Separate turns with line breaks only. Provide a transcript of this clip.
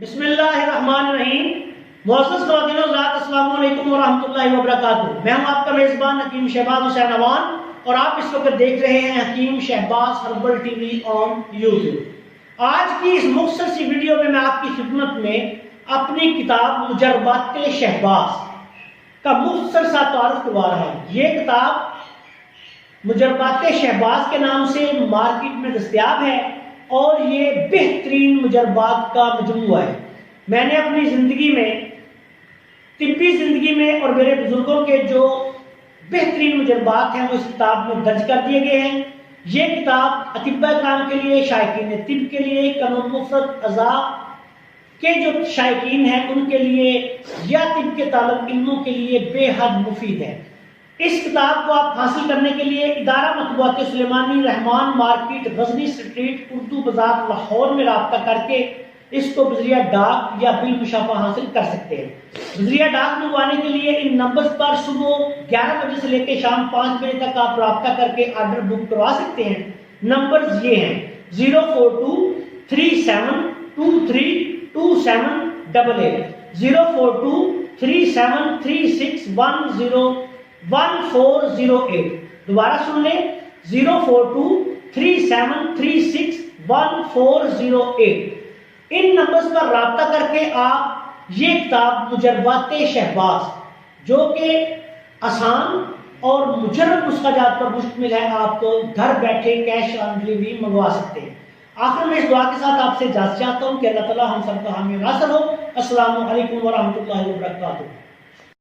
بسم اللہ الرحمن الرحیم۔ معزز خواتین و حضرات، السلام علیکم ورحمۃ اللہ وبرکاتہ۔ میں ہوں آپ کا میزبان حکیم شہباز حسین اوان اور آپ اس وقت دیکھ رہے ہیں Hakim Shahbaz herbal T V on YouTube. آج کی اس مختصر سی ویڈیو میں آپ کی خدمت میں اپنی کتاب مجربات شہباز کا مختصر سا تعارف کروا رہا ہوں۔ یہ کتاب مجربات شہباز کے نام سے مارکیٹ میں دستیاب ہے اور یہ بہترین مجربات کا مجموعہ ہے۔ میں نے اپنی زندگی میں، طبی زندگی میں اور میرے بزرگوں کے جو بہترین مجربات ہیں وہ اس کتاب میں درج کر دیے گئے ہیں۔ یہ کتاب اطباء کرام کے لیے، شائقین طب کے لیے، قانون مفرد اعضاء کے جو شائقین ہیں ان کے لیے یا طب کے طالب علموں کے لیے بے حد مفید ہے۔ اس کتاب کو آپ حاصل کرنے کے لیے ادارہ مطبوعات سلیمانی، رحمان مارکیٹ، غزنی اسٹریٹ، اردو بازار، لاہور میں رابطہ کر کے اس کو بذریعہ ڈاک یا بالمشافہ حاصل کر سکتے ہیں۔ بذریعہ ڈاک منگوانے کے لیے ان نمبرز پر صبح 11 بجے سے لے کے شام 5 بجے تک آپ رابطہ کر کے آرڈر بک کروا سکتے ہیں۔ نمبرز یہ ہیں 04237232788، 0423736101408۔ دوبارہ سن لیں 04237361408۔ ان نمبرز پر رابطہ کر کے آپ یہ کتاب مجربات شہباز جو کہ آسان اور مجرب نسخہ جات پر مشتمل ہے، آپ کو گھر بیٹھے کیش آن ڈلیوری منگوا سکتے ہیں۔ آخر میں اس دعا کے ساتھ آپ سے اجازت چاہتا ہوں کہ اللہ تعالی ہم سب کا حامی و ناصر ہو۔ السلام علیکم ورحمۃ اللہ وبرکاتہ۔